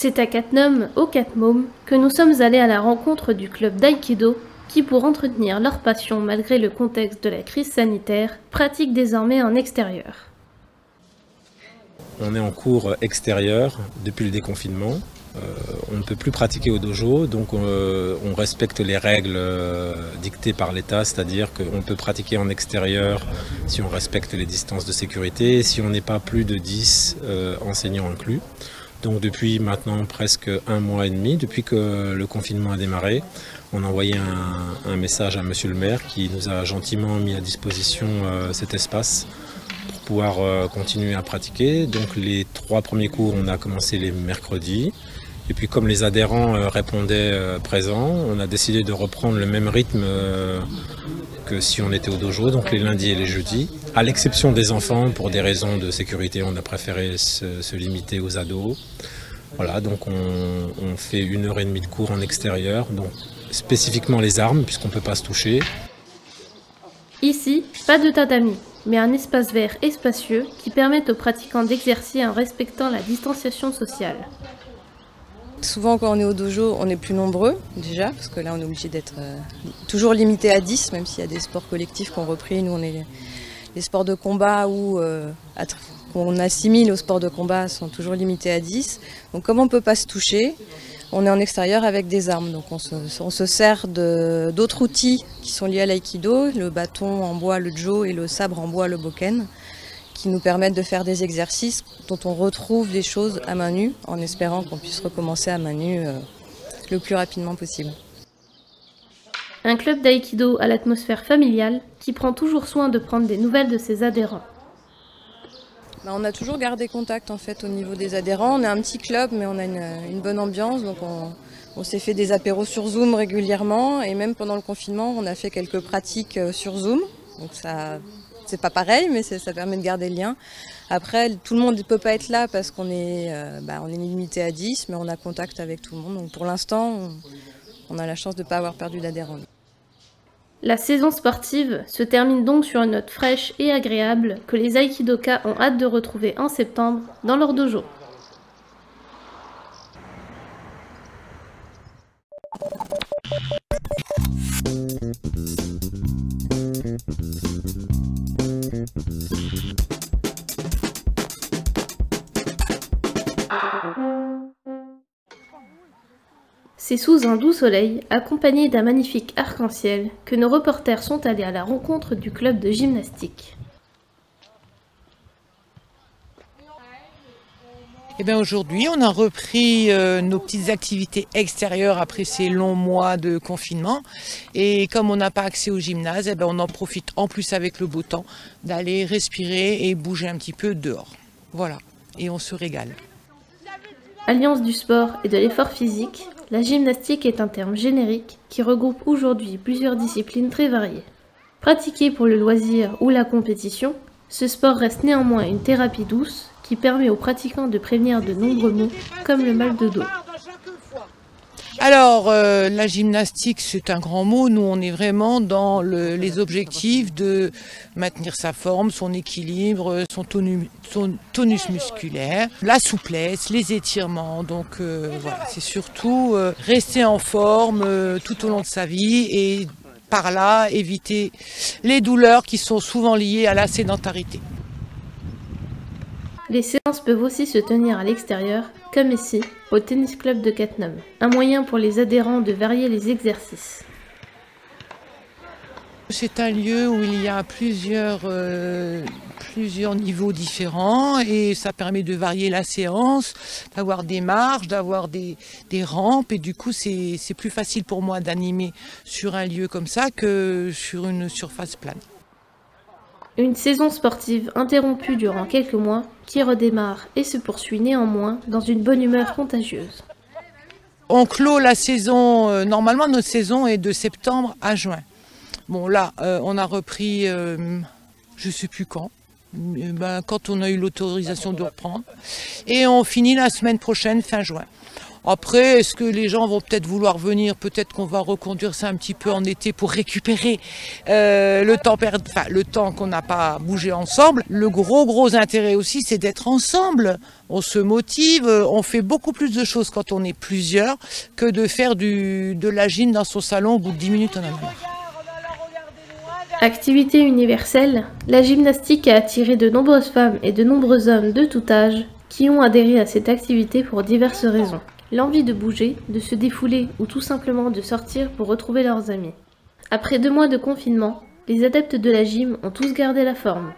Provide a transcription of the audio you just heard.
C'est à Cattenom, au Catmôme, que nous sommes allés à la rencontre du club d'aïkido qui, pour entretenir leur passion malgré le contexte de la crise sanitaire, pratique désormais en extérieur. On est en cours extérieur depuis le déconfinement. On ne peut plus pratiquer au dojo, donc on respecte les règles dictées par l'État, c'est-à-dire qu'on peut pratiquer en extérieur si on respecte les distances de sécurité, si on n'est pas plus de 10 enseignants inclus. Donc depuis maintenant presque 1 mois et demi, depuis que le confinement a démarré, on a envoyé un message à Monsieur le maire qui nous a gentiment mis à disposition cet espace pour pouvoir continuer à pratiquer. Donc les 3 premiers cours, on a commencé les mercredis. Et puis comme les adhérents répondaient présents, on a décidé de reprendre le même rythme que si on était au dojo, donc les lundis et les jeudis. À l'exception des enfants, pour des raisons de sécurité, on a préféré se limiter aux ados. Voilà, donc on fait 1h30 de cours en extérieur, donc spécifiquement les armes, puisqu'on ne peut pas se toucher. Ici, pas de tatami, mais un espace vert et spacieux qui permet aux pratiquants d'exercer en respectant la distanciation sociale. Souvent quand on est au dojo, on est plus nombreux déjà, parce que là on est obligé d'être toujours limité à 10, même s'il y a des sports collectifs qu'on repris. Nous on est les sports de combat ou qu'on assimile aux sports de combat sont toujours limités à 10. Donc comme on ne peut pas se toucher, on est en extérieur avec des armes. Donc on se sert d'autres outils qui sont liés à l'aïkido, le bâton en bois, le jo, et le sabre en bois, le bokken, qui nous permettent de faire des exercices dont on retrouve des choses à main nue, en espérant qu'on puisse recommencer à main nue le plus rapidement possible. Un club d'aïkido à l'atmosphère familiale qui prend toujours soin de prendre des nouvelles de ses adhérents. On a toujours gardé contact en fait au niveau des adhérents. On est un petit club mais on a une bonne ambiance, donc on s'est fait des apéros sur Zoom régulièrement, et même pendant le confinement on a fait quelques pratiques sur Zoom. Donc ça, c'est pas pareil, mais ça permet de garder le lien. Après, tout le monde ne peut pas être là parce qu'on est, on est limité à 10, mais on a contact avec tout le monde. Donc pour l'instant, on a la chance de ne pas avoir perdu d'adhérents. La saison sportive se termine donc sur une note fraîche et agréable que les aïkidokas ont hâte de retrouver en septembre dans leur dojo. C'est sous un doux soleil, accompagné d'un magnifique arc-en-ciel, que nos reporters sont allés à la rencontre du club de gymnastique. Eh bien aujourd'hui, on a repris nos petites activités extérieures après ces longs mois de confinement. Et comme on n'a pas accès au gymnase, eh bien on en profite en plus avec le beau temps d'aller respirer et bouger un petit peu dehors. Voilà, et on se régale. Alliance du sport et de l'effort physique, la gymnastique est un terme générique qui regroupe aujourd'hui plusieurs disciplines très variées. Pratiqué pour le loisir ou la compétition, ce sport reste néanmoins une thérapie douce qui permet aux pratiquants de prévenir de nombreux maux comme le mal de dos. Alors, la gymnastique, c'est un grand mot. Nous, on est vraiment dans les objectifs de maintenir sa forme, son équilibre, son tonus musculaire, la souplesse, les étirements. Donc, voilà, c'est surtout rester en forme tout au long de sa vie et par là, éviter les douleurs qui sont souvent liées à la sédentarité. Les séances peuvent aussi se tenir à l'extérieur, comme ici, au tennis club de Cattenom, un moyen pour les adhérents de varier les exercices. C'est un lieu où il y a plusieurs niveaux différents et ça permet de varier la séance, d'avoir des marches, d'avoir des rampes, et du coup c'est plus facile pour moi d'animer sur un lieu comme ça que sur une surface plane. Une saison sportive interrompue durant quelques mois qui redémarre et se poursuit néanmoins dans une bonne humeur contagieuse. On clôt la saison, normalement notre saison est de septembre à juin. Bon là, on a repris, je ne sais plus quand on a eu l'autorisation de reprendre. Et on finit la semaine prochaine, fin juin. Après, est-ce que les gens vont peut-être vouloir venir? Peut-être qu'on va reconduire ça un petit peu en été pour récupérer le temps qu'on n'a pas bougé ensemble. Le gros intérêt aussi, c'est d'être ensemble. On se motive, on fait beaucoup plus de choses quand on est plusieurs que de faire de la gym dans son salon. Au bout de 10 minutes, on en a marre. Activité universelle, la gymnastique a attiré de nombreuses femmes et de nombreux hommes de tout âge qui ont adhéré à cette activité pour diverses raisons. L'envie de bouger, de se défouler ou tout simplement de sortir pour retrouver leurs amis. Après 2 mois de confinement, les adeptes de la gym ont tous gardé la forme.